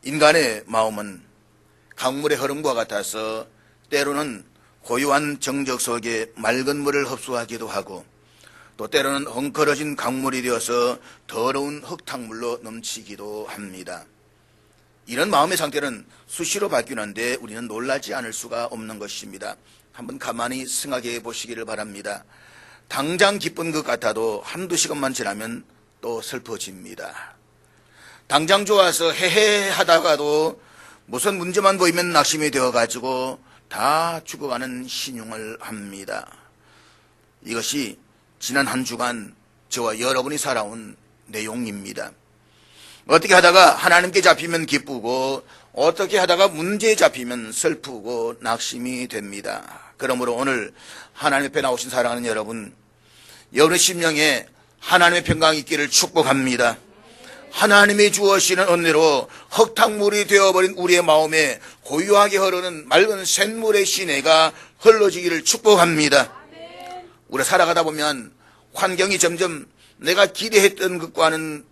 인간의 마음은 강물의 흐름과 같아서 때로는 고요한 정적 속에 맑은 물을 흡수하기도 하고 또 때로는 엉클어진 강물이 되어서 더러운 흙탕물로 넘치기도 합니다. 이런 마음의 상태는 수시로 바뀌는데 우리는 놀라지 않을 수가 없는 것입니다. 한번 가만히 생각해 보시기를 바랍니다. 당장 기쁜 것 같아도 한두 시간만 지나면 또 슬퍼집니다. 당장 좋아서 해해하다가도 무슨 문제만 보이면 낙심이 되어가지고 다 죽어가는 신용을 합니다. 이것이 지난 한 주간 저와 여러분이 살아온 내용입니다. 어떻게 하다가 하나님께 잡히면 기쁘고 어떻게 하다가 문제에 잡히면 슬프고 낙심이 됩니다. 그러므로 오늘 하나님 앞에 나오신 사랑하는 여러분, 여러분의 심령에 하나님의 평강이 있기를 축복합니다. 하나님이 주어시는 은혜로 흙탕물이 되어버린 우리의 마음에 고요하게 흐르는 맑은 샘물의 시내가 흘러지기를 축복합니다. 우리가 살아가다 보면 환경이 점점 내가 기대했던 것과는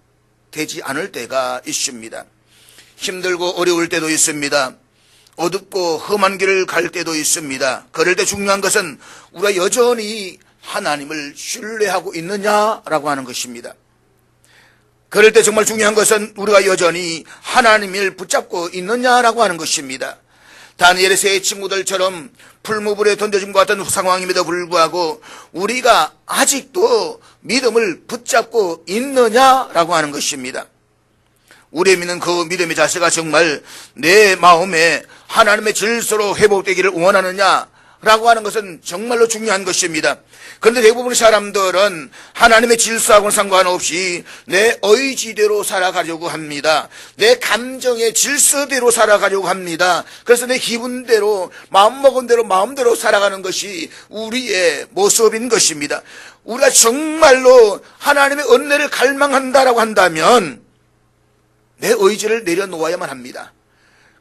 되지 않을 때가 있습니다. 힘들고 어려울 때도 있습니다. 어둡고 험한 길을 갈 때도 있습니다. 그럴 때 중요한 것은 우리가 여전히 하나님을 신뢰하고 있느냐라고 하는 것입니다. 그럴 때 정말 중요한 것은 우리가 여전히 하나님을 붙잡고 있느냐라고 하는 것입니다. 다니엘의 세 친구들처럼 풀무불에 던져짐과 같은 상황임에도 불구하고 우리가 아직도 믿음을 붙잡고 있느냐라고 하는 것입니다. 우리의 믿는 그 믿음의 자세가 정말 내 마음에 하나님의 질서로 회복되기를 원하느냐라고 하는 것은 정말로 중요한 것입니다. 그런데 대부분의 사람들은 하나님의 질서하고는 상관없이 내 의지대로 살아가려고 합니다. 내 감정의 질서대로 살아가려고 합니다. 그래서 내 기분대로 마음먹은 대로 마음대로 살아가는 것이 우리의 모습인 것입니다. 우리가 정말로 하나님의 은혜를 갈망한다라고 한다면 내 의지를 내려놓아야만 합니다.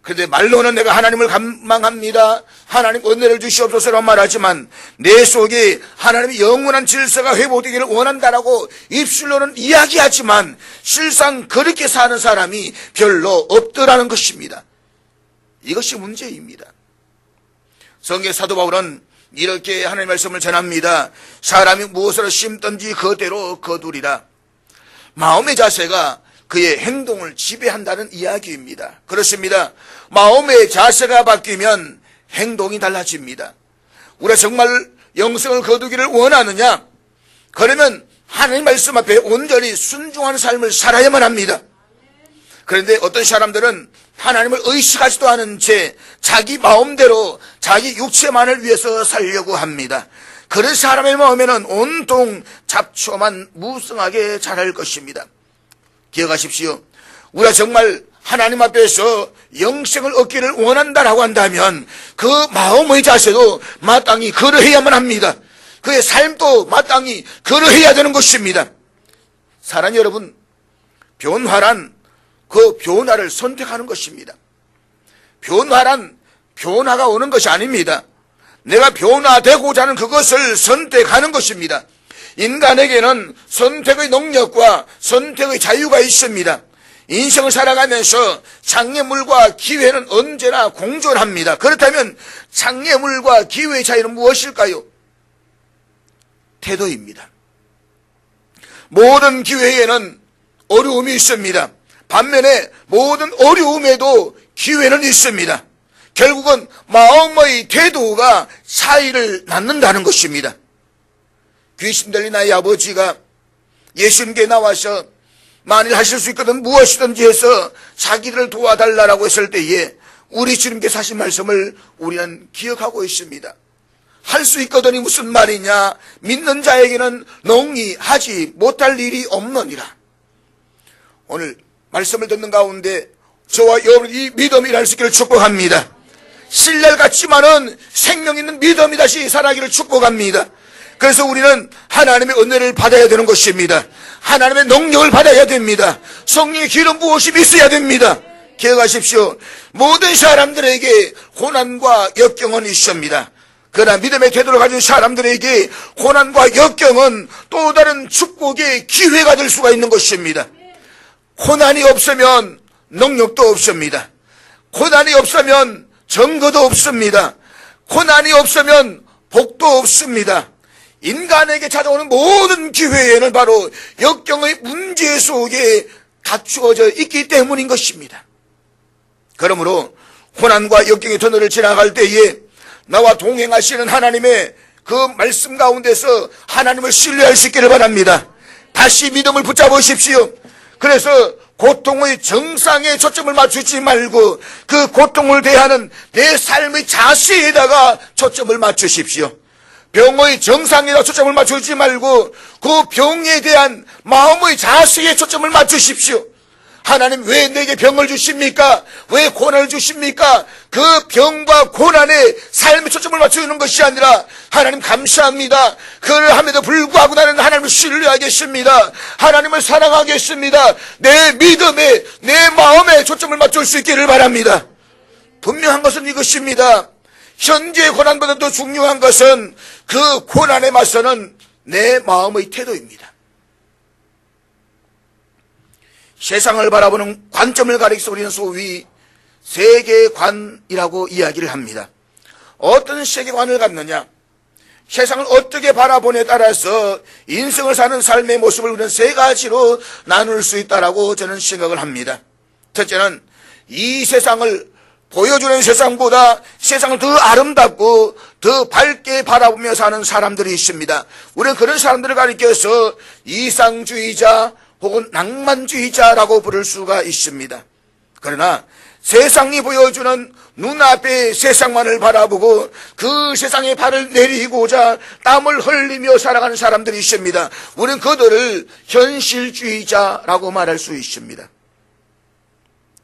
그런데 말로는 내가 하나님을 갈망합니다, 하나님 은혜를 주시옵소서라고 말하지만 내 속에 하나님의 영원한 질서가 회복되기를 원한다라고 입술로는 이야기하지만 실상 그렇게 사는 사람이 별로 없더라는 것입니다. 이것이 문제입니다. 성경 사도 바울은 이렇게 하나님의 말씀을 전합니다. 사람이 무엇을 심든지 그대로 거두리라. 마음의 자세가 그의 행동을 지배한다는 이야기입니다. 그렇습니다. 마음의 자세가 바뀌면 행동이 달라집니다. 우리가 정말 영생을 거두기를 원하느냐? 그러면 하나님 말씀 앞에 온전히 순종하는 삶을 살아야만 합니다. 그런데 어떤 사람들은 하나님을 의식하지도 않은 채 자기 마음대로 자기 육체만을 위해서 살려고 합니다. 그런 사람의 마음에는 온통 잡초만 무성하게 자랄 것입니다. 기억하십시오. 우리가 정말 하나님 앞에서 영생을 얻기를 원한다라고 한다면 그 마음의 자세도 마땅히 그러해야만 합니다. 그의 삶도 마땅히 그러해야 되는 것입니다. 사랑하는 여러분, 변화란 그 변화를 선택하는 것입니다. 변화란 변화가 오는 것이 아닙니다. 내가 변화되고자 하는 그것을 선택하는 것입니다. 인간에게는 선택의 능력과 선택의 자유가 있습니다. 인생을 살아가면서 장애물과 기회는 언제나 공존합니다. 그렇다면 장애물과 기회의 차이는 무엇일까요? 태도입니다. 모든 기회에는 어려움이 있습니다. 반면에 모든 어려움에도 기회는 있습니다. 결국은 마음의 태도가 차이를 낳는다는 것입니다. 귀신 들린 나의 아버지가 예수님께 나와서 만일 하실 수 있거든 무엇이든지 해서 자기를 도와달라고 했을 때에 우리 주님께서 하신 말씀을 우리는 기억하고 있습니다. 할 수 있거든이 무슨 말이냐? 믿는 자에게는 능히 하지 못할 일이 없느니라. 오늘 말씀을 듣는 가운데 저와 여러분이 믿음이 날 수 있기를 축복합니다. 신랄 같지만은 생명 있는 믿음이 다시 살아가기를 축복합니다. 그래서 우리는 하나님의 은혜를 받아야 되는 것입니다. 하나님의 능력을 받아야 됩니다. 성령의 기름 부으심이 있어야 됩니다. 기억하십시오. 모든 사람들에게 고난과 역경은 있습니다. 그러나 믿음의 태도를 가진 사람들에게 고난과 역경은 또 다른 축복의 기회가 될 수가 있는 것입니다. 고난이 없으면 능력도 없습니다. 고난이 없으면 증거도 없습니다. 고난이 없으면 복도 없습니다. 인간에게 찾아오는 모든 기회에는 바로 역경의 문제 속에 갖추어져 있기 때문인 것입니다. 그러므로 고난과 역경의 터널을 지나갈 때에 나와 동행하시는 하나님의 그 말씀 가운데서 하나님을 신뢰할 수 있기를 바랍니다. 다시 믿음을 붙잡으십시오. 그래서 고통의 정상에 초점을 맞추지 말고 그 고통을 대하는 내 삶의 자세에다가 초점을 맞추십시오. 병의 정상에다 초점을 맞추지 말고 그 병에 대한 마음의 자세에 초점을 맞추십시오. 하나님 왜 내게 병을 주십니까? 왜 고난을 주십니까? 그 병과 고난에 삶의 초점을 맞추는 것이 아니라 하나님 감사합니다. 그를 함에도 불구하고 나는 하나님을 신뢰하겠습니다. 하나님을 사랑하겠습니다. 내 믿음에 내 마음에 초점을 맞출 수 있기를 바랍니다. 분명한 것은 이것입니다. 현재의 고난보다 더 중요한 것은 그 고난에 맞서는 내 마음의 태도입니다. 세상을 바라보는 관점을 가리켜서 우리는 소위 세계관이라고 이야기를 합니다. 어떤 세계관을 갖느냐, 세상을 어떻게 바라보냐에 따라서 인생을 사는 삶의 모습을 우리는 세 가지로 나눌 수 있다라고 저는 생각을 합니다. 첫째는 이 세상을 보여주는 세상보다 세상을 더 아름답고 더 밝게 바라보며 사는 사람들이 있습니다. 우리는 그런 사람들을 가리켜서 이상주의자 혹은 낭만주의자라고 부를 수가 있습니다. 그러나 세상이 보여주는 눈앞의 세상만을 바라보고 그 세상에 발을 내리고자 땀을 흘리며 살아가는 사람들이 있습니다. 우리는 그들을 현실주의자라고 말할 수 있습니다.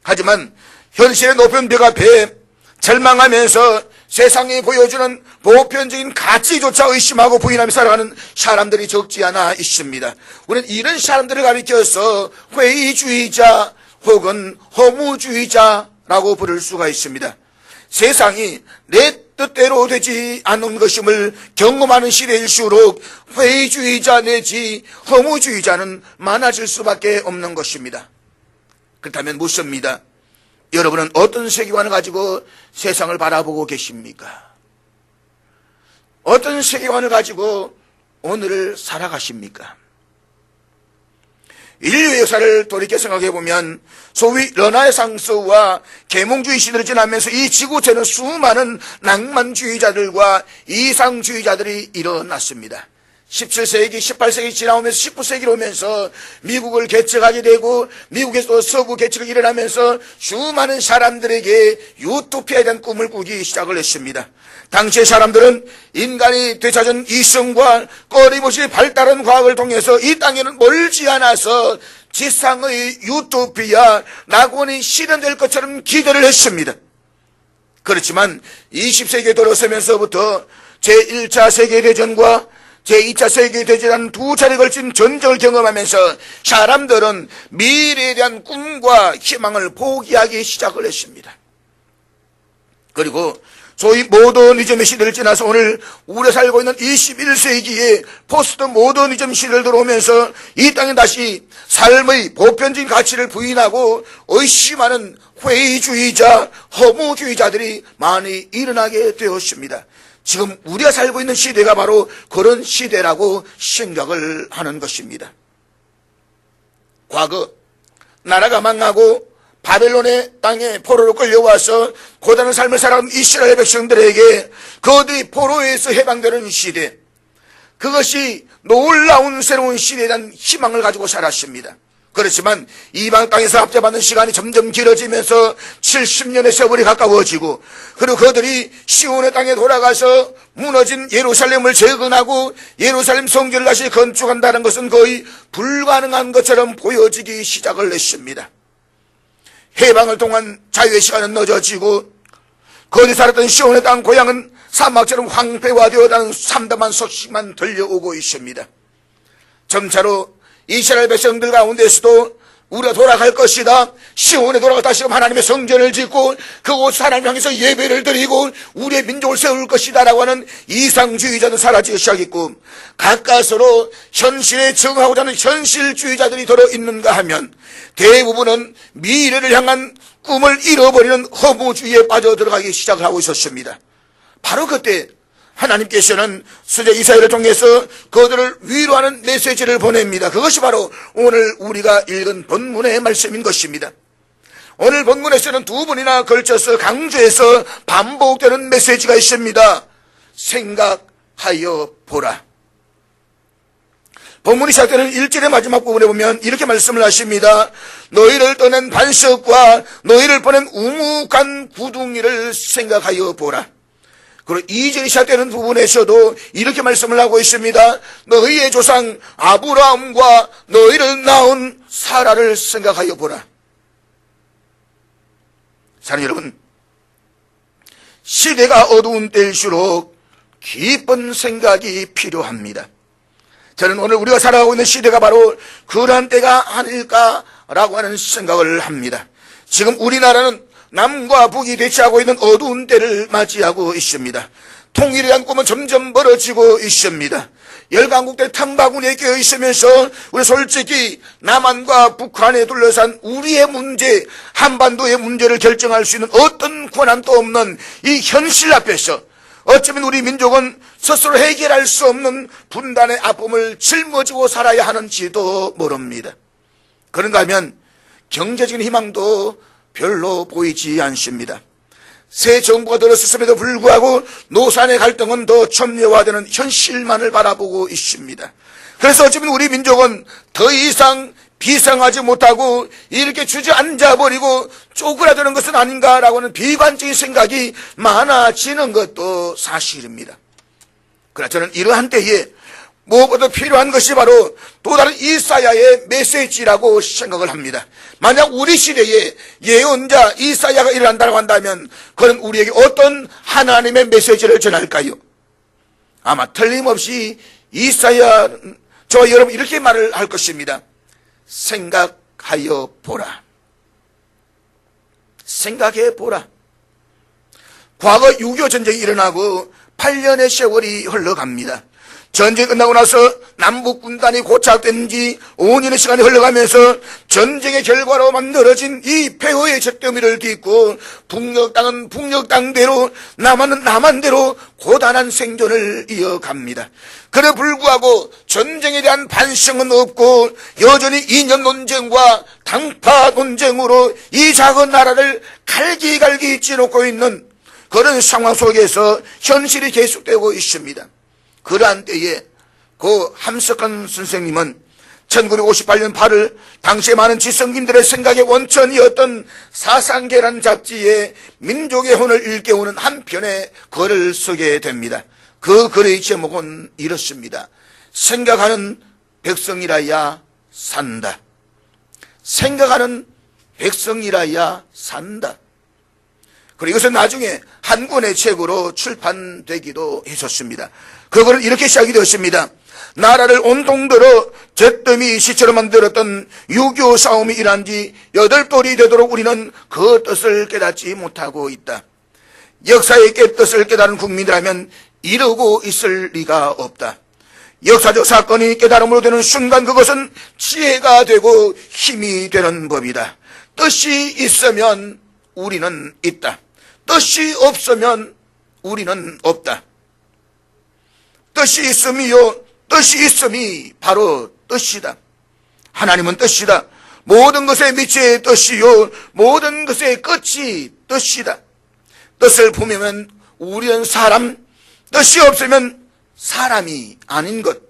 하지만 현실의 높은 벽 앞에 절망하면서 세상이 보여주는 보편적인 가치조차 의심하고 부인하며 살아가는 사람들이 적지 않아 있습니다. 우리는 이런 사람들을 가리켜서 회의주의자 혹은 허무주의자라고 부를 수가 있습니다. 세상이 내 뜻대로 되지 않는 것임을 경험하는 시대일수록 회의주의자 내지 허무주의자는 많아질 수밖에 없는 것입니다. 그렇다면 묻습니다. 여러분은 어떤 세계관을 가지고 세상을 바라보고 계십니까? 어떤 세계관을 가지고 오늘을 살아가십니까? 인류의 역사를 돌이켜 생각해보면 소위 르네상스와 계몽주의 시대를 지나면서 이 지구촌에는 수많은 낭만주의자들과 이상주의자들이 일어났습니다. 17세기, 18세기 지나오면서 19세기로 오면서 미국을 개척하게 되고 미국에서 서구 개척이 일어나면서 수많은 사람들에게 유토피아에 대한 꿈을 꾸기 시작을 했습니다. 당시의 사람들은 인간이 되찾은 이성과 끊임없이 발달한 과학을 통해서 이 땅에는 멀지 않아서 지상의 유토피아 낙원이 실현될 것처럼 기대를 했습니다. 그렇지만 20세기에 들어서면서부터 제1차 세계대전과 제2차 세계대전이라는 두 차례에 걸친 전쟁을 경험하면서 사람들은 미래에 대한 꿈과 희망을 포기하기 시작을 했습니다. 그리고 소위 모더니즘의 시대를 지나서 오늘 우리가 살고 있는 21세기에 포스트 모더니즘 시대를 들어오면서 이 땅에 다시 삶의 보편적인 가치를 부인하고 의심하는 회의주의자, 허무주의자들이 많이 일어나게 되었습니다. 지금 우리가 살고 있는 시대가 바로 그런 시대라고 생각을 하는 것입니다. 과거 나라가 망하고 바벨론의 땅에 포로로 끌려와서 고단한 삶을 살아가는 이스라엘 백성들에게 그들이 포로에서 해방되는 시대, 그것이 놀라운 새로운 시대에 대한 희망을 가지고 살았습니다. 그렇지만 이방 땅에서 합잡하는 시간이 점점 길어지면서 70년의 세월이 가까워지고, 그리고 그들이 시온의 땅에 돌아가서 무너진 예루살렘을 재건하고 예루살렘 성전을 다시 건축한다는 것은 거의 불가능한 것처럼 보여지기 시작을 했습니다. 해방을 통한 자유의 시간은 늦어지고 거기 살았던 시온의 땅 고향은 사막처럼 황폐화되어가는 참담한 소식만 들려오고 있습니다. 점차로 이스라엘 백성들 가운데서도 우리가 돌아갈 것이다. 시온에 돌아가 다시금 하나님의 성전을 짓고 그곳 하나님 향해서 예배를 드리고 우리의 민족을 세울 것이다 라고 하는 이상주의자도 사라지기 시작했고, 가까스로 현실에 적응하고자 하는 현실주의자들이 들어있는가 하면 대부분은 미래를 향한 꿈을 잃어버리는 허무주의에 빠져들어가기 시작을 하고 있었습니다. 바로 그때 하나님께서는 선지자 이사야를 통해서 그들을 위로하는 메시지를 보냅니다. 그것이 바로 오늘 우리가 읽은 본문의 말씀인 것입니다. 오늘 본문에서는 두 번이나 걸쳐서 강조해서 반복되는 메시지가 있습니다. 생각하여 보라. 본문이 시작되는 1절의 마지막 부분에 보면 이렇게 말씀을 하십니다. 너희를 떠난 반석과 너희를 보낸 우묵한 구둥이를 생각하여 보라. 그리고 2절이 시작되는 부분에서도 이렇게 말씀을 하고 있습니다. 너희의 조상 아브라함과 너희를 낳은 사라를 생각하여 보라. 사랑하는 여러분, 시대가 어두운 때일수록 깊은 생각이 필요합니다. 저는 오늘 우리가 살아가고 있는 시대가 바로 그러한 때가 아닐까라고 하는 생각을 합니다. 지금 우리나라는 남과 북이 대치하고 있는 어두운 때를 맞이하고 있습니다. 통일에 대한 꿈은 점점 멀어지고 있습니다. 열강국들 탕바구니에 끼어 있으면서 우리 솔직히 남한과 북한에 둘러싼 우리의 문제, 한반도의 문제를 결정할 수 있는 어떤 권한도 없는 이 현실 앞에서 어쩌면 우리 민족은 스스로 해결할 수 없는 분단의 아픔을 짊어지고 살아야 하는지도 모릅니다. 그런가 하면 경제적인 희망도 별로 보이지 않습니다. 새 정부가 들어섰음에도 불구하고 노산의 갈등은 더 첨예화되는 현실만을 바라보고 있습니다. 그래서 어쩌면 우리 민족은 더 이상 비상하지 못하고 이렇게 주저앉아버리고 쪼그라드는 것은 아닌가라고 하는 비관적인 생각이 많아지는 것도 사실입니다. 그러나 저는 이러한 때에 무엇보다 필요한 것이 바로 또 다른 이사야의 메시지라고 생각을 합니다. 만약 우리 시대에 예언자 이사야가 일어난다고 한다면 그는 우리에게 어떤 하나님의 메시지를 전할까요? 아마 틀림없이 이사야 저와 여러분 이렇게 말을 할 것입니다. 생각하여 보라. 생각해 보라. 과거 6.25 전쟁이 일어나고 8년의 세월이 흘러갑니다. 전쟁이 끝나고 나서 남북 분단이 고착된 지 5년의 시간이 흘러가면서 전쟁의 결과로 만들어진 이 폐허의 잿더미를 딛고 북녘 땅은 북녘 땅대로 남한은 남한대로 고단한 생존을 이어갑니다. 그래 불구하고 전쟁에 대한 반성은 없고 여전히 이념 논쟁과 당파 논쟁으로 이 작은 나라를 갈기갈기 찌놓고 있는 그런 상황 속에서 현실이 계속되고 있습니다. 그러한 때에 그 함석한 선생님은 1958년 8월 당시에 많은 지성인들의 생각의 원천이었던 사상계란 잡지에 민족의 혼을 일깨우는 한 편의 글을 쓰게 됩니다. 그 글의 제목은 이렇습니다. 생각하는 백성이라야 산다. 생각하는 백성이라야 산다. 그리고 이것은 나중에 한 권의 책으로 출판되기도 했었습니다. 그거를 이렇게 시작이 되었습니다. 나라를 온통들어 잿더미 시체로 만들었던 6.25 싸움이 일어난 지 8돌이 되도록 우리는 그 뜻을 깨닫지 못하고 있다. 역사의 뜻을 깨달은 국민이라면 이러고 있을 리가 없다. 역사적 사건이 깨달음으로 되는 순간 그것은 지혜가 되고 힘이 되는 법이다. 뜻이 있으면 우리는 있다. 뜻이 없으면 우리는 없다. 뜻이 있음이요 뜻이 있음이 바로 뜻이다. 하나님은 뜻이다. 모든 것의 밑에 뜻이요 모든 것의 끝이 뜻이다. 뜻을 품으면 우리는 사람, 뜻이 없으면 사람이 아닌 것.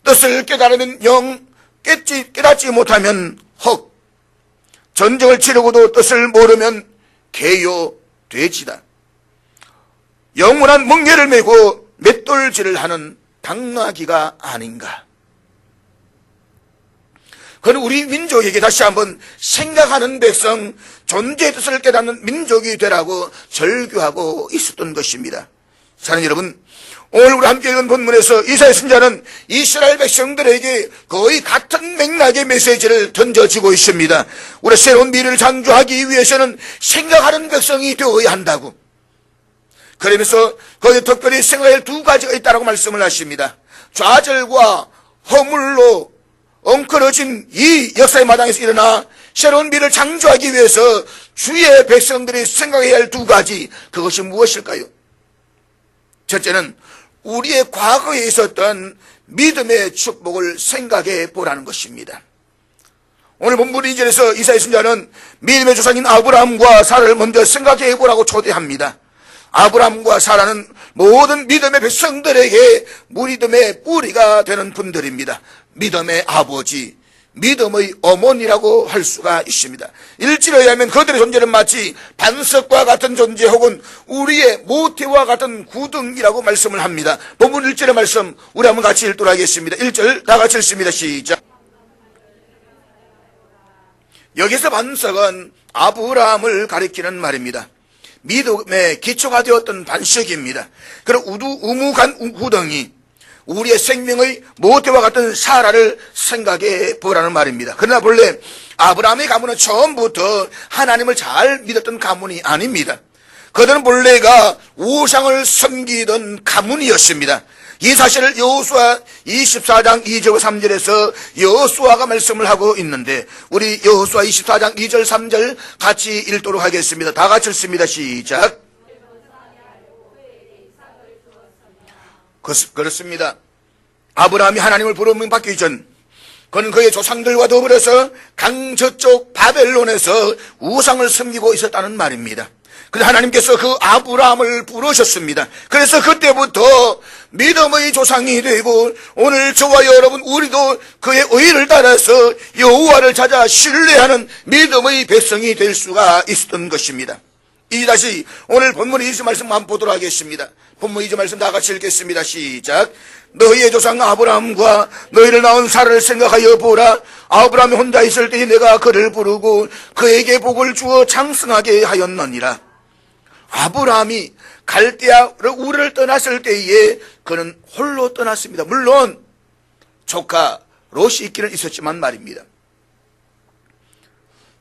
뜻을 깨달으면 영, 깨닫지 못하면 헉. 전쟁을 치르고도 뜻을 모르면 개요 돼지다. 영원한 멍에를 메고 맷돌질을 하는 당나귀가 아닌가. 그건 우리 민족에게 다시 한번 생각하는 백성, 존재의 뜻을 깨닫는 민족이 되라고 절규하고 있었던 것입니다. 사랑하는 여러분, 오늘 우리 함께 읽은 본문에서 이사야 선지자는 이스라엘 백성들에게 거의 같은 맥락의 메시지를 던져주고 있습니다. 우리 새로운 미래를 창조하기 위해서는 생각하는 백성이 되어야 한다고. 그러면서 거기에 특별히 생각할 두 가지가 있다고 말씀을 하십니다. 좌절과 허물로 엉클어진 이 역사의 마당에서 일어나 새로운 미래를 창조하기 위해서 주의 백성들이 생각해야 할 두 가지, 그것이 무엇일까요? 첫째는 우리의 과거에 있었던 믿음의 축복을 생각해 보라는 것입니다. 오늘 본문 2절에서 이사야 선지자는 믿음의 조상인 아브라함과 사라를 먼저 생각해 보라고 초대합니다. 아브라함과 사라는 모든 믿음의 백성들에게 믿음의 뿌리가 되는 분들입니다. 믿음의 아버지, 믿음의 어머니라고 할 수가 있습니다. 일지에 의하면 그들의 존재는 마치 반석과 같은 존재 혹은 우리의 모태와 같은 구덩이라고 말씀을 합니다. 본문 1절의 말씀 우리 한번 같이 읽도록 하겠습니다. 1절 다 같이 읽습니다. 시작. 여기서 반석은 아브라함을 가리키는 말입니다. 믿음의 기초가 되었던 반석입니다. 그리고 우묵한 구덩이, 우리의 생명의 모태와 같은 사라를 생각해 보라는 말입니다. 그러나 본래 아브라함의 가문은 처음부터 하나님을 잘 믿었던 가문이 아닙니다. 그들은 본래가 우상을 섬기던 가문이었습니다. 이 사실을 여호수아 24장 2절 3절에서 여호수아가 말씀을 하고 있는데, 우리 여호수아 24장 2절 3절 같이 읽도록 하겠습니다. 다 같이 읽습니다. 시작. 그렇습니다. 아브라함이 하나님을 부름을 받기 전 그는 그의 조상들과 더불어서 강 저쪽 바벨론에서 우상을 섬기고 있었다는 말입니다. 그래서 하나님께서 그 아브라함을 부르셨습니다. 그래서 그때부터 믿음의 조상이 되고 오늘 저와 여러분 우리도 그의 의를 따라서 여호와를 찾아 신뢰하는 믿음의 백성이 될 수가 있었던 것입니다. 이제 다시 오늘 본문 2절 말씀 한번 보도록 하겠습니다. 본문 2절 말씀 다 같이 읽겠습니다. 시작. 너희의 조상 아브라함과 너희를 낳은 사라를 생각하여 보라. 아브라함이 혼자 있을 때에 내가 그를 부르고 그에게 복을 주어 장성하게 하였느니라. 아브라함이 갈대아 우르를 떠났을 때에 그는 홀로 떠났습니다. 물론 조카 롯이 있기는 있었지만 말입니다.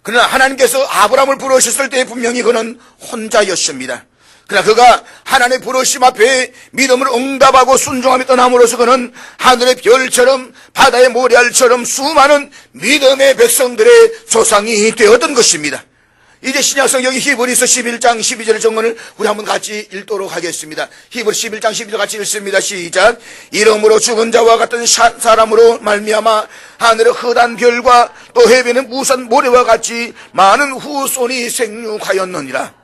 그러나 하나님께서 아브라함을 부르셨을 때 분명히 그는 혼자였습니다. 그러나 그가 하나님의 부르심 앞에 믿음을 응답하고 순종하며 떠남으로써 그는 하늘의 별처럼 바다의 모래알처럼 수많은 믿음의 백성들의 조상이 되었던 것입니다. 이제 신약 성경이 히브리서 11장 12절의 정언을 우리 한번 같이 읽도록 하겠습니다. 히브리 11장 12절 같이 읽습니다. 시작. 이러므로 죽은 자와 같은 사람으로 말미암아 하늘의 흔한 별과 또 해변의 무산 모래와 같이 많은 후손이 생육하였느니라.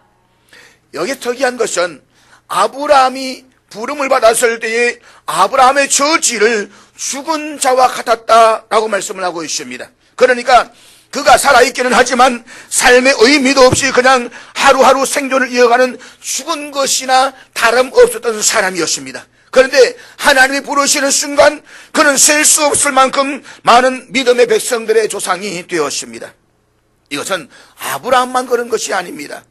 여기 특이한 것은 아브라함이 부름을 받았을 때에 아브라함의 처지를 죽은 자와 같았다라고 말씀을 하고 있습니다. 그러니까 그가 살아있기는 하지만 삶의 의미도 없이 그냥 하루하루 생존을 이어가는 죽은 것이나 다름없었던 사람이었습니다. 그런데 하나님이 부르시는 순간 그는 셀 수 없을 만큼 많은 믿음의 백성들의 조상이 되었습니다. 이것은 아브라함만 그런 것이 아닙니다.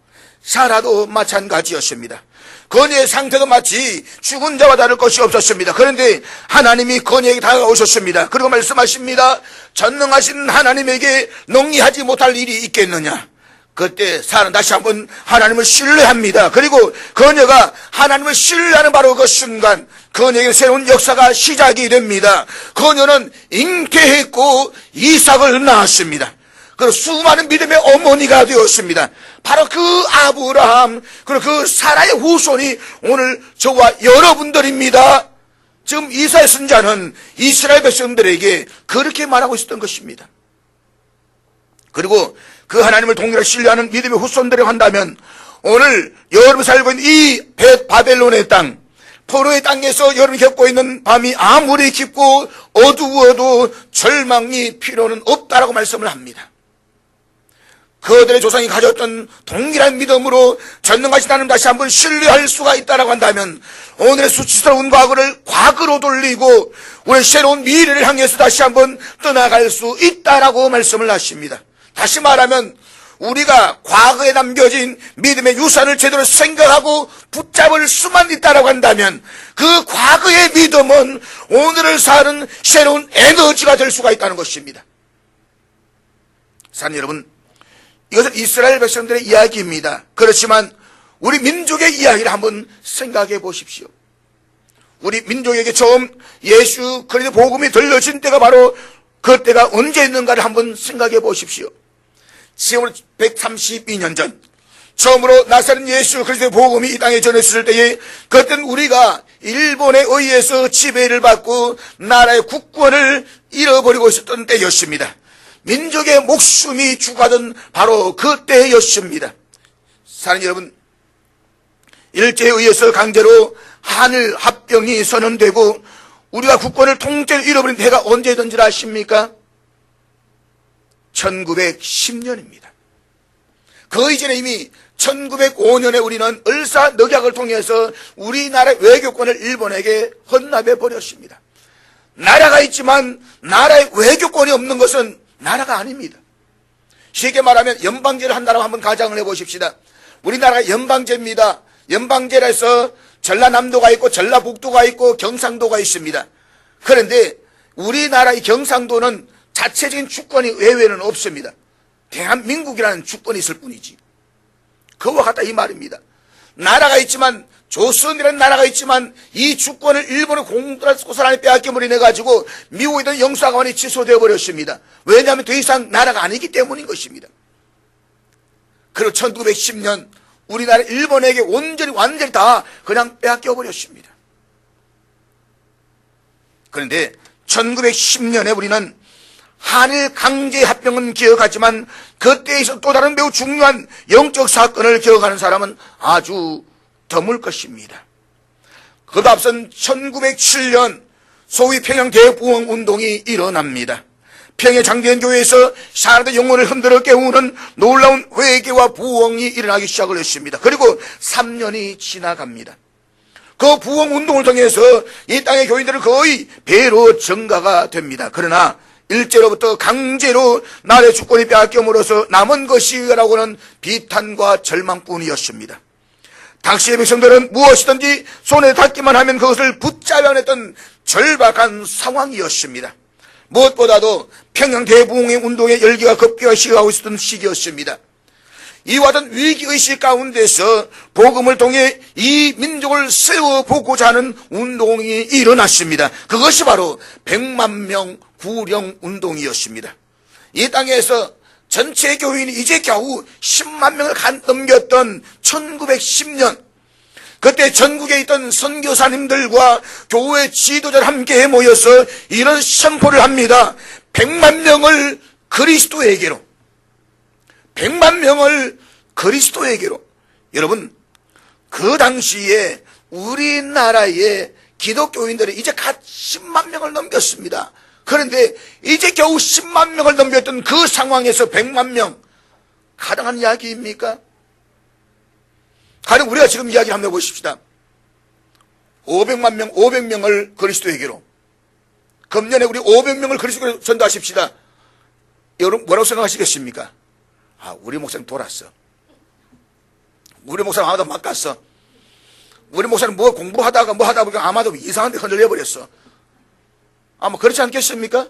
사라도 마찬가지였습니다. 그녀의 상태도 마치 죽은 자와 다를 것이 없었습니다. 그런데 하나님이 그녀에게 다가오셨습니다. 그리고 말씀하십니다. 전능하신 하나님에게 농이하지 못할 일이 있겠느냐. 그때 사라는 다시 한번 하나님을 신뢰합니다. 그리고 그녀가 하나님을 신뢰하는 바로 그 순간 그녀에게 새로운 역사가 시작이 됩니다. 그녀는 잉태했고 이삭을 낳았습니다. 그 수많은 믿음의 어머니가 되었습니다. 바로 그 아브라함, 그리고 그 사라의 후손이 오늘 저와 여러분들입니다. 지금 이사야 선지자는 이스라엘 백성들에게 그렇게 말하고 있었던 것입니다. 그리고 그 하나님을 동일하게 신뢰하는 믿음의 후손들이 한다면 오늘 여러분이 살고 있는 이 바벨론의 땅, 포로의 땅에서 여러분이 겪고 있는 밤이 아무리 깊고 어두워도 절망이 필요는 없다라고 말씀을 합니다. 그들의 조상이 가졌던 동일한 믿음으로 전능하신 하나님 다시 한번 신뢰할 수가 있다라고 한다면 오늘의 수치스러운 과거를 과거로 돌리고 우리 새로운 미래를 향해서 다시 한번 떠나갈 수 있다라고 말씀을 하십니다. 다시 말하면 우리가 과거에 남겨진 믿음의 유산을 제대로 생각하고 붙잡을 수만 있다라고 한다면 그 과거의 믿음은 오늘을 사는 새로운 에너지가 될 수가 있다는 것입니다. 사랑하는 여러분, 이것은 이스라엘 백성들의 이야기입니다. 그렇지만 우리 민족의 이야기를 한번 생각해 보십시오. 우리 민족에게 처음 예수 그리스도 복음이 들려진 때가 바로 그 때가 언제 있는가를 한번 생각해 보십시오. 지금 132년 전 처음으로 나사렛 예수 그리스도의 복음이 이 땅에 전했을 때에 그때는 우리가 일본에 의해서 지배를 받고 나라의 국권을 잃어버리고 있었던 때였습니다. 민족의 목숨이 죽어가던 바로 그때였습니다. 사랑하는 여러분, 일제에 의해서 강제로 한일 합병이 선언되고 우리가 국권을 통째로 잃어버린 해가 언제든지 아십니까? 1910년입니다. 그 이전에 이미 1905년에 우리는 을사늑약을 통해서 우리나라의 외교권을 일본에게 헌납해 버렸습니다. 나라가 있지만 나라의 외교권이 없는 것은 나라가 아닙니다. 쉽게 말하면 연방제를 한다고 한번 가정을 해보십시다. 우리나라가 연방제입니다. 연방제라서 전라남도가 있고 전라북도가 있고 경상도가 있습니다. 그런데 우리나라의 경상도는 자체적인 주권이 외외는 없습니다. 대한민국이라는 주권이 있을 뿐이지. 그와 같다 이 말입니다. 나라가 있지만 조선이라는 나라가 있지만 이 주권을 일본의 공산당이 빼앗김으로 인해 가지고 미국에 있던 영사관이 취소되어 버렸습니다. 왜냐하면 더 이상 나라가 아니기 때문인 것입니다. 그리고 1910년 우리나라 일본에게 완전히 다 그냥 빼앗겨 버렸습니다. 그런데 1910년에 우리는 한일 강제 합병은 기억하지만 그때에 있어 또 다른 매우 중요한 영적 사건을 기억하는 사람은 아주 드물 것입니다. 그보다 앞선 1907년 소위 평양 대부흥 운동이 일어납니다. 평양 장대현교회에서 사람들의 영혼을 흔들어 깨우는 놀라운 회개와 부흥이 일어나기 시작을 했습니다. 그리고 3년이 지나갑니다. 그 부흥 운동을 통해서 이 땅의 교인들은 거의 배로 증가가 됩니다. 그러나 일제로부터 강제로 나라의 주권이 빼앗김으로써 남은 것이라고는 비탄과 절망뿐이었습니다. 당시의 백성들은 무엇이든지 손에 닿기만 하면 그것을 붙잡아냈던 절박한 상황이었습니다. 무엇보다도 평양 대부흥의 운동의 열기가 급격히 식어가고 있었던 시기였습니다. 이와 같은 위기의식 가운데서 복음을 통해 이 민족을 세워보고자 하는 운동이 일어났습니다. 그것이 바로 100만 명 구령 운동이었습니다. 이 땅에서 전체 교인이 이제 겨우 10만 명을 넘겼던 1910년, 그때 전국에 있던 선교사님들과 교회 지도자를 함께 모여서 이런 선포를 합니다. 100만 명을 그리스도에게로, 100만 명을 그리스도에게로. 여러분, 그 당시에 우리나라의 기독교인들이 이제 갓 10만 명을 넘겼습니다. 그런데 이제 겨우 10만 명을 넘겼던 그 상황에서 100만 명, 가능한 이야기입니까? 가령 우리가 지금 이야기를 한번 해보십시다. 500만 명, 500명을 그리스도에게로. 금년에 우리 500명을 그리스도에게로 전도하십시다. 여러분 뭐라고 생각하시겠습니까? 아, 우리 목사님 돌았어. 우리 목사님 아마도 막 갔어. 우리 목사님 뭐 공부하다가 뭐 하다 보니까 아마도 이상한 데 흔들려버렸어. 아마 그렇지 않겠습니까?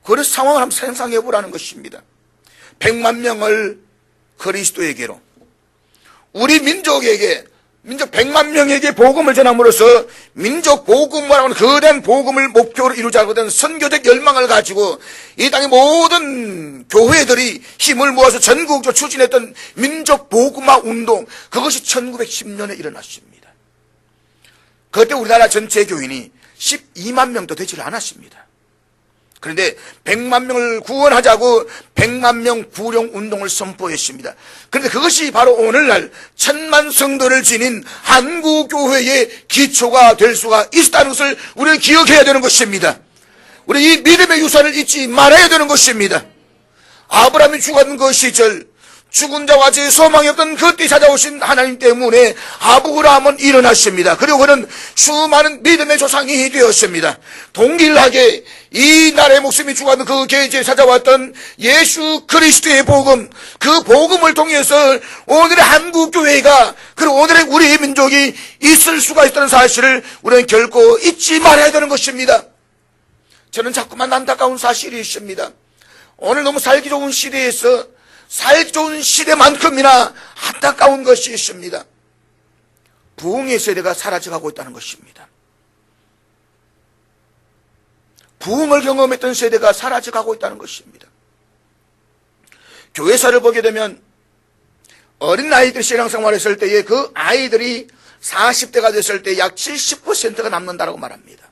그래서 상황을 한번 상상해 보라는 것입니다. 100만 명을 그리스도에게로, 우리 민족에게, 민족 100만 명에게 복음을 전함으로써 민족 복음이라고 하는 거대한 복음을 목표로 이루자고 된 선교적 열망을 가지고 이 땅의 모든 교회들이 힘을 모아서 전국적으로 추진했던 민족 복음화 운동, 그것이 1910년에 일어났습니다. 그때 우리나라 전체 교인이 12만 명도 되지 않았습니다. 그런데 100만 명을 구원하자고 100만 명 구령 운동을 선포했습니다. 그런데 그것이 바로 오늘날 1000만 성도를 지닌 한국교회의 기초가 될 수가 있다는 것을 우리는 기억해야 되는 것입니다. 우리 이 믿음의 유산을 잊지 말아야 되는 것입니다. 아브라함이 죽었던 그 시절 죽은 자와 제 소망이 없던 그때 찾아오신 하나님 때문에 아브라함은 일어났습니다. 그리고 그는 수많은 믿음의 조상이 되었습니다. 동일하게 이 나라의 목숨이 죽어가는 그 계지에 찾아왔던 예수 그리스도의 복음, 그 복음을 통해서 오늘의 한국교회가, 그리고 오늘의 우리 민족이 있을 수가 있다는 사실을 우리는 결코 잊지 말아야 되는 것입니다. 저는 자꾸만 안타까운 사실이 있습니다. 오늘 너무 살기 좋은 시대에서 살기 좋은 시대만큼이나 안타까운 것이 있습니다. 부흥의 세대가 사라져가고 있다는 것입니다. 부흥을 경험했던 세대가 사라져가고 있다는 것입니다. 교회사를 보게 되면 어린 아이들이 신앙생활을 했을 때에 그 아이들이 40대가 됐을 때 약 70%가 남는다고 말합니다.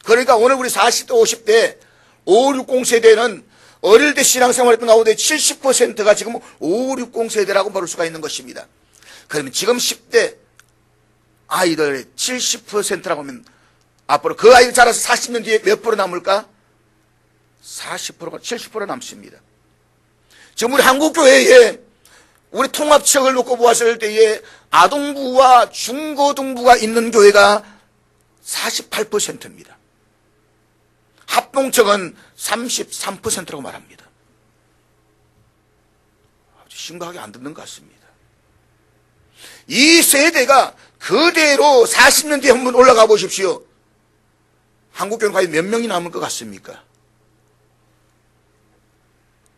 그러니까 오늘 우리 40대, 50대, 560 세대는 어릴 때 신앙생활했던 가운데 70%가 지금 560 세대라고 부를 수가 있는 것입니다. 그러면 지금 10대 아이들의 70%라고 하면 앞으로 그 아이들 자라서 40년 뒤에 몇 프로 남을까? 40%가 70% 남습니다. 지금 우리 한국교회에 우리 통합책을 놓고 보았을 때에 아동부와 중고등부가 있는 교회가 48%입니다. 합동책은 33%라고 말합니다. 아주 심각하게 안 듣는 것 같습니다. 이 세대가 그대로 40년 뒤에 한번 올라가 보십시오. 한국교회는 과연 몇 명이 남을 것 같습니까?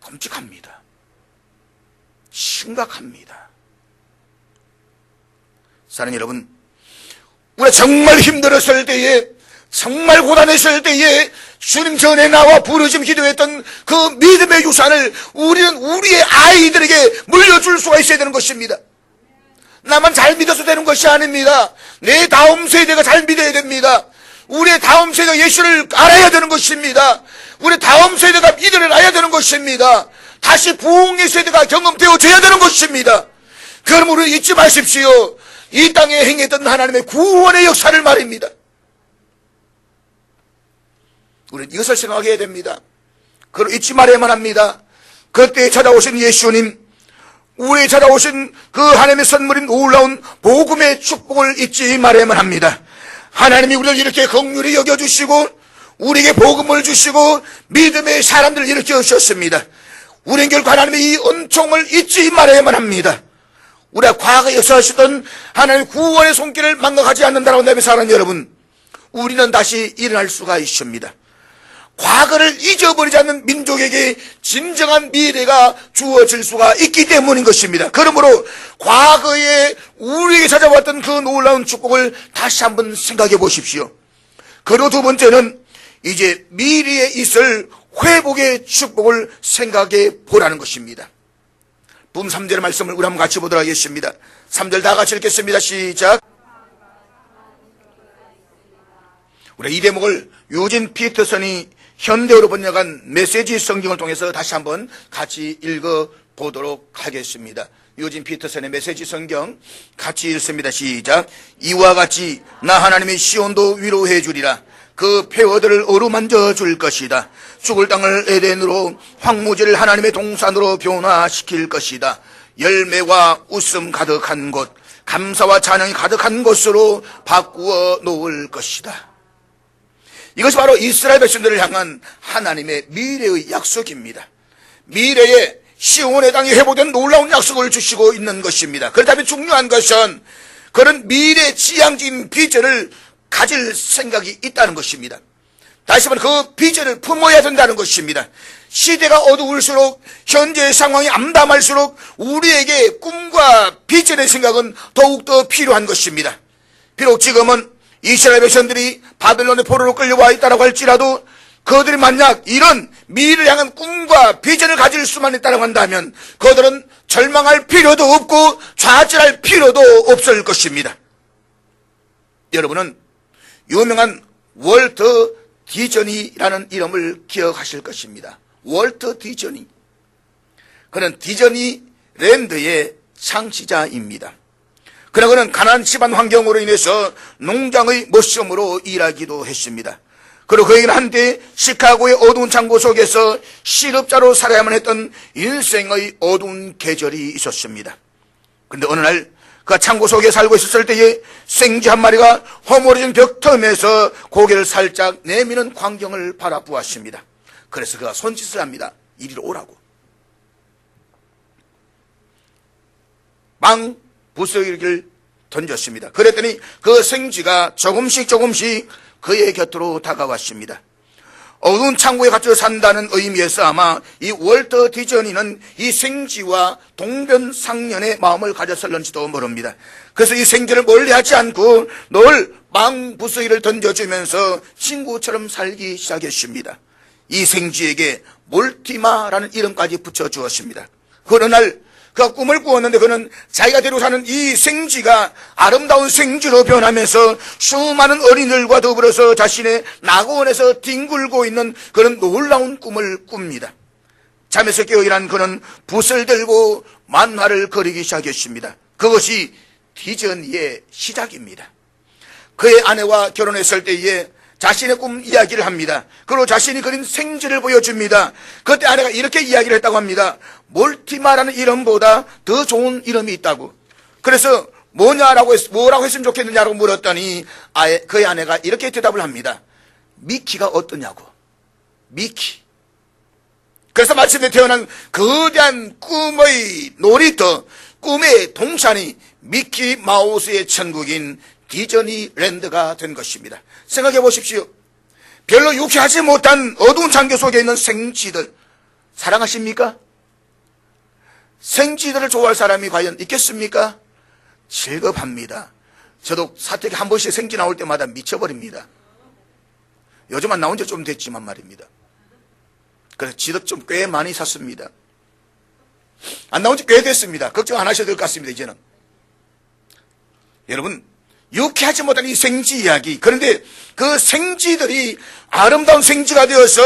끔찍합니다. 심각합니다. 사랑하는 여러분, 우리가 정말 힘들었을 때에, 정말 고단했을 때에 주님 전에 나와 부르짖음 기도했던 그 믿음의 유산을 우리는 우리의 아이들에게 물려줄 수가 있어야 되는 것입니다. 나만 잘 믿어서 되는 것이 아닙니다. 내 다음 세대가 잘 믿어야 됩니다. 우리의 다음 세대가 예수를 알아야 되는 것입니다. 우리 다음 세대가 믿음을 알아야 되는 것입니다. 다시 부흥의 세대가 경험되어져야 되는 것입니다. 그럼 우리 잊지 마십시오. 이 땅에 행했던 하나님의 구원의 역사를 말입니다. 우리는 이것을 생각해야 됩니다. 그걸 잊지 말아야만 합니다. 그때 찾아오신 예수님, 우리에 찾아오신 그 하나님의 선물인 놀라운 복음의 축복을 잊지 말아야만 합니다. 하나님이 우리를 이렇게 긍휼히 여겨주시고 우리에게 복음을 주시고 믿음의 사람들을 일으켜 주셨습니다. 우리는 결국 하나님의 이 은총을 잊지 말아야만 합니다. 우리가 과거에 역사하시던 하나님의 구원의 손길을 망각하지 않는다라고 한다면 사랑하는 여러분, 우리는 다시 일어날 수가 있습니다. 과거를 잊어버리지 않는 민족에게 진정한 미래가 주어질 수가 있기 때문인 것입니다. 그러므로 과거에 우리에게 찾아왔던 그 놀라운 축복을 다시 한번 생각해 보십시오. 그리고 두 번째는 이제 미래에 있을 회복의 축복을 생각해 보라는 것입니다. 분 3절의 말씀을 우리 한번 같이 보도록 하겠습니다. 3절 다 같이 읽겠습니다. 시작. 우리 이 대목을 유진 피터슨이 현대어로 번역한 메시지 성경을 통해서 다시 한번 같이 읽어보도록 하겠습니다. 유진 피터슨의 메시지 성경 같이 읽습니다. 시작. 이와 같이 나 하나님의 시온도 위로해 주리라. 그 폐허들을 어루만져 줄 것이다. 죽을 땅을 에덴으로, 황무지를 하나님의 동산으로 변화시킬 것이다. 열매와 웃음 가득한 곳, 감사와 찬양이 가득한 곳으로 바꾸어 놓을 것이다. 이것이 바로 이스라엘 백성들을 향한 하나님의 미래의 약속입니다. 미래에 시온의 땅이 회복된 놀라운 약속을 주시고 있는 것입니다. 그렇다면 중요한 것은 그런 미래 지향적인 비전을 가질 생각이 있다는 것입니다. 다시 한번 그 비전을 품어야 된다는 것입니다. 시대가 어두울수록, 현재의 상황이 암담할수록 우리에게 꿈과 비전의 생각은 더욱더 필요한 것입니다. 비록 지금은 이스라엘 백성들이 바벨론의 포로로 끌려와 있다고 할지라도 그들이 만약 이런 미래를 향한 꿈과 비전을 가질 수만 있다고 한다면 그들은 절망할 필요도 없고 좌절할 필요도 없을 것입니다. 여러분은 유명한 월터 디즈니라는 이름을 기억하실 것입니다. 월터 디즈니. 그는 디즈니랜드의 창시자입니다. 그러나 그는 가난한 집안 환경으로 인해서 농장의 머시험으로 일하기도 했습니다. 그리고 그에게는 한때 시카고의 어두운 창고 속에서 실업자로 살아야만 했던 인생의 어두운 계절이 있었습니다. 그런데 어느 날 그 창고 속에 살고 있었을 때에 생쥐 한 마리가 허물어진 벽텀에서 고개를 살짝 내미는 광경을 바라보았습니다. 그래서 그가 손짓을 합니다. 이리로 오라고. 망 부스러기를 던졌습니다. 그랬더니 그 생쥐가 조금씩 그의 곁으로 다가왔습니다. 어두운 창고에 갇혀 산다는 의미에서 아마 이 월터 디즈니는 이 생쥐와 동병상련의 마음을 가졌을런지도 모릅니다. 그래서 이 생쥐를 멀리하지 않고 늘 망부스러기를 던져주면서 친구처럼 살기 시작했습니다. 이 생쥐에게 몰티마라는 이름까지 붙여주었습니다. 어느 날 그가 꿈을 꾸었는데 그는 자기가 데리고 사는 이 생쥐가 아름다운 생쥐로 변하면서 수많은 어린이들과 더불어서 자신의 낙원에서 뒹굴고 있는 그런 놀라운 꿈을 꿉니다. 잠에서 깨어 일어난 그는 붓을 들고 만화를 그리기 시작했습니다. 그것이 디즈니의 시작입니다. 그의 아내와 결혼했을 때에 자신의 꿈 이야기를 합니다. 그리고 자신이 그린 생쥐를 보여줍니다. 그때 아내가 이렇게 이야기를 했다고 합니다. 몰티마라는 이름보다 더 좋은 이름이 있다고. 그래서 뭐라고 했으면 좋겠느냐고 물었더니 그의 아내가 이렇게 대답을 합니다. 미키가 어떠냐고. 미키. 그래서 마침내 태어난 거대한 꿈의 놀이터, 꿈의 동산이 미키 마우스의 천국인 디즈니랜드가 된 것입니다. 생각해 보십시오. 별로 유쾌하지 못한 어두운 창고 속에 있는 생쥐들 사랑하십니까? 생쥐들을 좋아할 사람이 과연 있겠습니까? 즐겁합니다. 저도 사택에 한 번씩 생쥐 나올 때마다 미쳐버립니다. 요즘은 나온 지 좀 됐지만 말입니다. 그래서 지도 좀 꽤 많이 샀습니다. 안 나온 지 꽤 됐습니다. 걱정 안 하셔도 될 것 같습니다. 이제는. 여러분, 유쾌하지 못한 이 생쥐 이야기. 그런데 그 생쥐들이 아름다운 생쥐가 되어서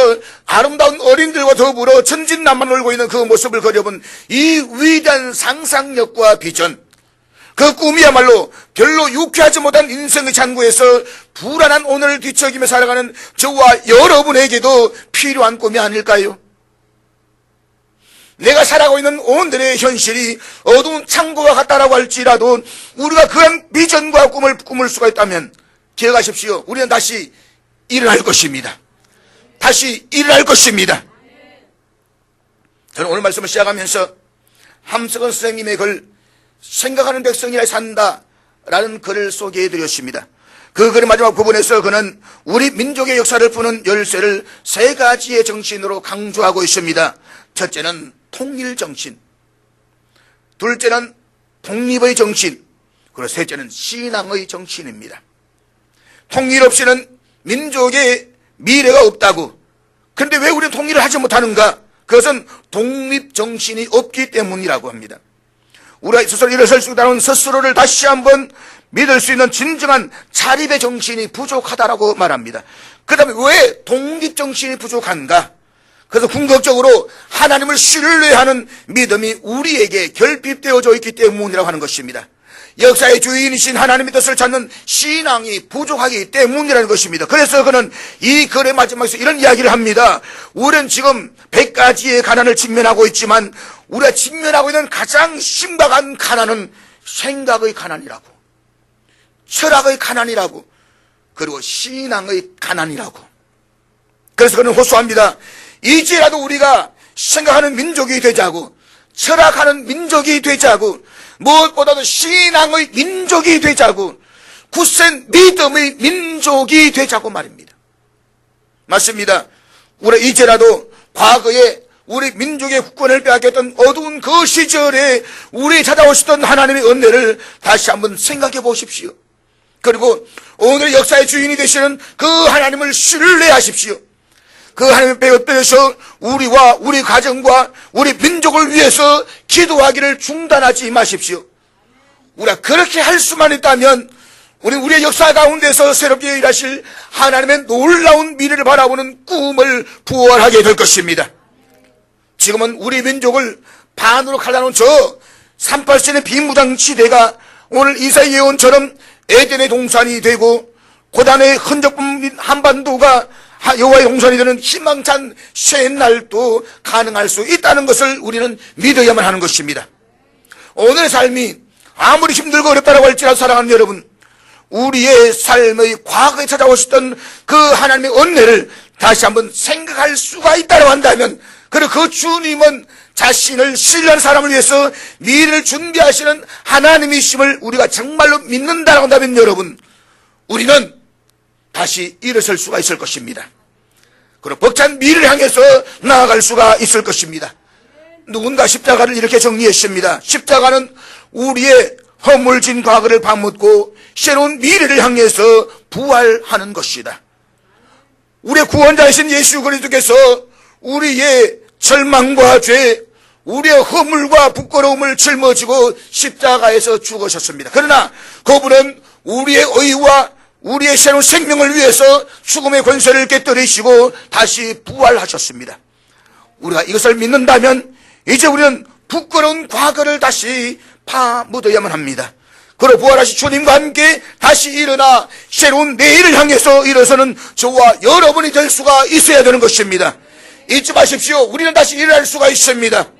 아름다운 어린들과 더불어 천진난만 놀고 있는 그 모습을 그려본 이 위대한 상상력과 비전. 그 꿈이야말로 별로 유쾌하지 못한 인생의 창구에서 불안한 오늘을 뒤척이며 살아가는 저와 여러분에게도 필요한 꿈이 아닐까요? 내가 살아가고 있는 오늘의 현실이 어두운 창고와 같다라고 할지라도 우리가 그런 비전과 꿈을 꾸물 수가 있다면 기억하십시오. 우리는 다시 일어날 것입니다. 다시 일어날 것입니다. 저는 오늘 말씀을 시작하면서 함석헌 선생님의 글 생각하는 백성이라 산다라는 글을 소개해드렸습니다. 그 글의 마지막 부분에서 그는 우리 민족의 역사를 푸는 열쇠를 세 가지의 정신으로 강조하고 있습니다. 첫째는 통일정신, 둘째는 독립의 정신, 그리고 셋째는 신앙의 정신입니다. 통일 없이는 민족의 미래가 없다고. 그런데 왜 우리는 통일을 하지 못하는가? 그것은 독립정신이 없기 때문이라고 합니다. 우리가 스스로 일어설 수 있다는 스스로를 다시 한번 믿을 수 있는 진정한 자립의 정신이 부족하다라고 말합니다. 그 다음에 왜 독립정신이 부족한가? 그래서 궁극적으로 하나님을 신뢰하는 믿음이 우리에게 결핍되어져 있기 때문이라고 하는 것입니다. 역사의 주인이신 하나님의 뜻을 찾는 신앙이 부족하기 때문이라는 것입니다. 그래서 그는 이 글의 마지막에서 이런 이야기를 합니다. 우리는 지금 100가지의 가난을 직면하고 있지만 우리가 직면하고 있는 가장 심각한 가난은 생각의 가난이라고, 철학의 가난이라고, 그리고 신앙의 가난이라고. 그래서 그는 호소합니다. 이제라도 우리가 생각하는 민족이 되자고, 철학하는 민족이 되자고, 무엇보다도 신앙의 민족이 되자고, 굳센 믿음의 민족이 되자고 말입니다. 맞습니다. 우리 이제라도 과거에 우리 민족의 국권을 빼앗겼던 어두운 그 시절에 우리 찾아오시던 하나님의 은혜를 다시 한번 생각해 보십시오. 그리고 오늘 역사의 주인이 되시는 그 하나님을 신뢰하십시오. 그 하나님의 빼앗겨서 우리와 우리 가정과 우리 민족을 위해서 기도하기를 중단하지 마십시오. 우리가 그렇게 할 수만 있다면 우리의 역사 가운데서 새롭게 일하실 하나님의 놀라운 미래를 바라보는 꿈을 부활하게 될 것입니다. 지금은 우리 민족을 반으로 갈라놓은 저 38세의 비무장지대가 오늘 이사야 예언처럼 에덴의 동산이 되고 고단의 흔적뿐인 한반도가 여호와의 동산이 되는 희망찬 새 날도 가능할 수 있다는 것을 우리는 믿어야만 하는 것입니다. 오늘의 삶이 아무리 힘들고 어렵다고 할지라도 사랑하는 여러분, 우리의 삶의 과거에 찾아오셨던 그 하나님의 은혜를 다시 한번 생각할 수가 있다고 한다면, 그리고 그 주님은 자신을 신뢰하는 사람을 위해서 미래를 준비하시는 하나님이심을 우리가 정말로 믿는다고 한다면 여러분, 우리는 다시 일어설 수가 있을 것입니다. 그리고 벅찬 미래를 향해서 나아갈 수가 있을 것입니다. 누군가 십자가를 이렇게 정리했습니다. 십자가는 우리의 허물진 과거를 파묻고 새로운 미래를 향해서 부활하는 것이다. 우리의 구원자이신 예수 그리스도께서 우리의 절망과 죄, 우리의 허물과 부끄러움을 짊어지고 십자가에서 죽으셨습니다. 그러나 그분은 우리의 의와 우리의 새로운 생명을 위해서 죽음의 권세를 깨뜨리시고 다시 부활하셨습니다. 우리가 이것을 믿는다면 이제 우리는 부끄러운 과거를 다시 파묻어야만 합니다. 그리고 부활하신 주님과 함께 다시 일어나 새로운 내일을 향해서 일어서는 저와 여러분이 될 수가 있어야 되는 것입니다. 잊지 마십시오. 우리는 다시 일어날 수가 있습니다.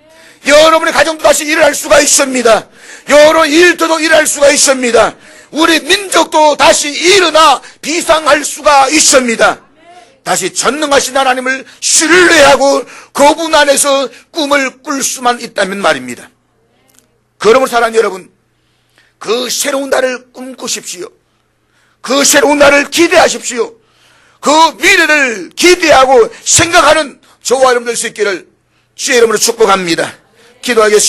여러분의 가정도 다시 일어날 수가 있습니다. 여러 일터도 일어날 수가 있습니다. 우리 민족도 다시 일어나 비상할 수가 있습니다. 다시 전능하신 하나님을 신뢰하고 그분 안에서 꿈을 꿀 수만 있다면 말입니다. 그러므로 사랑하는 여러분, 그 새로운 날을 꿈꾸십시오. 그 새로운 날을 기대하십시오. 그 미래를 기대하고 생각하는 저와 여러분 될 수 있기를 주의 이름으로 축복합니다. 기도하겠습니다.